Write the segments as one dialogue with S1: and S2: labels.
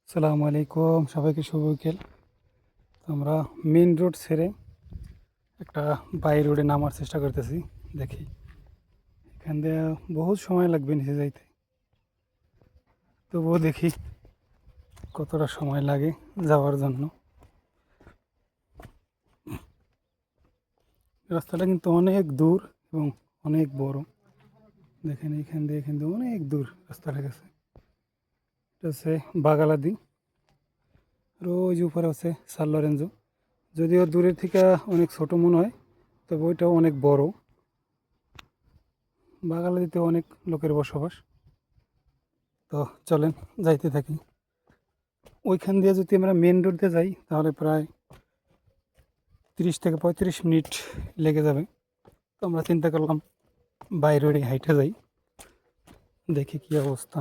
S1: আসসালামু আলাইকুম, সবাইকে শুভ বিকেল। তো আমরা মেন রোড ছেড়ে একটা বাই রোডে নামার চেষ্টা করতেছি। দেখি এখান দিয়ে বহুত সময় লাগবে নিচে যাইতে, তবুও দেখি কতটা সময় লাগে যাওয়ার জন্য। রাস্তাটা কিন্তু অনেক দূর এবং অনেক বড়। দেখেন এখান দিয়ে অনেক দূর রাস্তাটা গেছে। এটা হচ্ছে বাগালাদি, আর ওই যে উপরে আছে সান লরেঞ্জো। যদিও দূরের থেকে অনেক ছোট মনে হয়, তবে ওইটাও অনেক বড়। বাগালাদিতে অনেক লোকের বসবাস। তো চলেন যাইতে থাকি। ওইখান দিয়ে যদি আমরা মেন রোড দিয়ে যাই তাহলে প্রায় 30 থেকে 35 মিনিট লেগে যাবে। তো আমরা চিন্তা করলাম বাই রোডে হাইটে যাই, দেখি কি অবস্থা।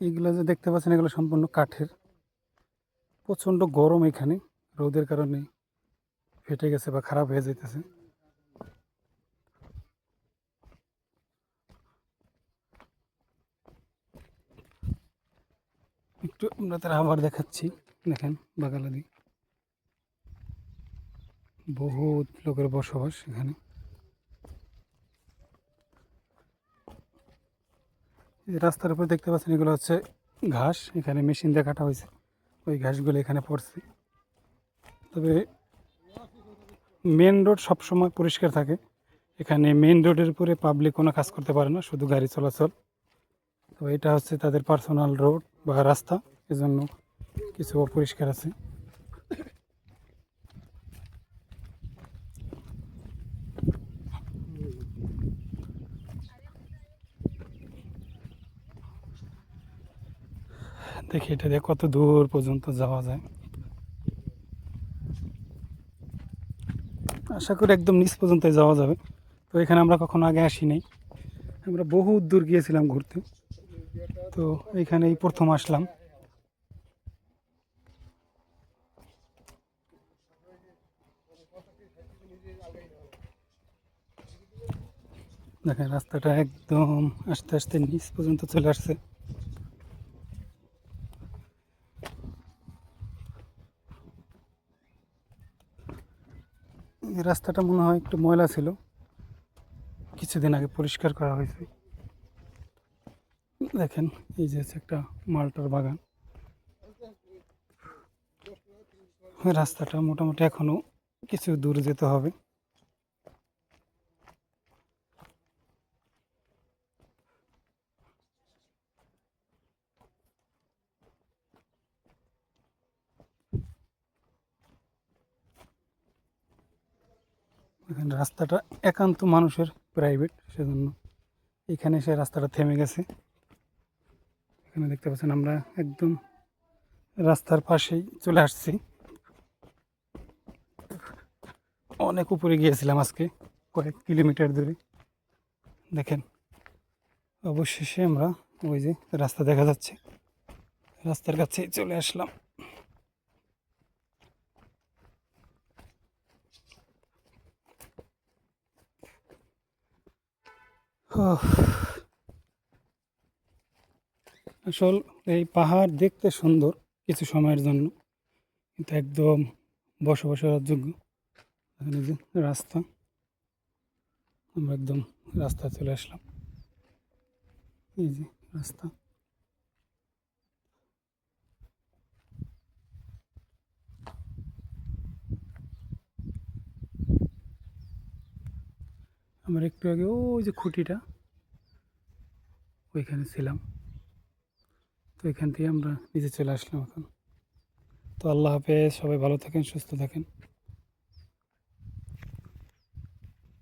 S1: এইগুলো যে দেখতে পাচ্ছেন এগুলো সম্পূর্ণ কাঠের। প্রচণ্ড গরম এখানে, রোদের কারণে ফেটে গেছে বা খারাপ হয়ে যাইতেছে। একটু আমরা তার আবার দেখাচ্ছি। দেখেন বাগালাদি, বহুত লোকের বসবাস এখানে। এই যে রাস্তার উপর দেখতে পাচ্ছেন এগুলো হচ্ছে ঘাস, এখানে মেশিন দিয়ে কাটা হয়েছে। ওই ঘাসগুলো এখানে পড়ছে। তবে মেন রোড সবসময় পরিষ্কার থাকে। এখানে মেন রোডের উপরে পাবলিক কোনো কাজ করতে পারে না, শুধু গাড়ি চলাচল। তো এটা হচ্ছে তাদের পার্সোনাল রোড বা রাস্তা, এজন্য কিছু অপরিষ্কার আছে। দেখি এটা দিয়ে কত দূর পর্যন্ত যাওয়া যায়। আশা করি একদম নিচ পর্যন্ত যাওয়া যাবে। তো এখানে আমরা কখনো আগে আসি নাই, আমরা বহুত দূর গিয়েছিলাম ঘুরতে। তো এইখানেই প্রথম আসলাম। দেখেন রাস্তাটা একদম আস্তে আস্তে নিচ পর্যন্ত চলে আসছে। এই রাস্তাটা মনে হয় একটু ময়লা ছিল, কিছুদিন আগে পরিষ্কার করা হয়েছে। দেখেন এই যে হচ্ছে একটা মালটার বাগান। রাস্তাটা মোটামুটি এখনো কিছু দূর যেতে হবে। এখানে রাস্তাটা একান্ত মানুষের প্রাইভেট, সেজন্য এখানে সে রাস্তাটা থেমে গেছে। এখানে দেখতে পাচ্ছেন আমরা একদম রাস্তার পাশেই চলে আসছি। অনেক উপরে গিয়েছিলাম আজকে, কয়েক কিলোমিটার দূরে। দেখেন অবশেষে আমরা ওই যে রাস্তা দেখা যাচ্ছে, রাস্তার কাছে চলে আসলাম। আসল এই পাহাড় দেখতে সুন্দর কিছু সময়ের জন্য, কিন্তু একদম বসবাসের অযোগ্য। এখানে যে রাস্তা, আমরা একদম রাস্তায় চলে আসলাম। এই যে রাস্তা, আমরা একটু আগে ওই যে খুঁটিটা ওইখানে ছিলাম। তো এখান থেকে আমরা নিচে চলে আসলাম এখন। তো আল্লাহ হাফেজ, সবাই ভালো থাকেন, সুস্থ থাকেন।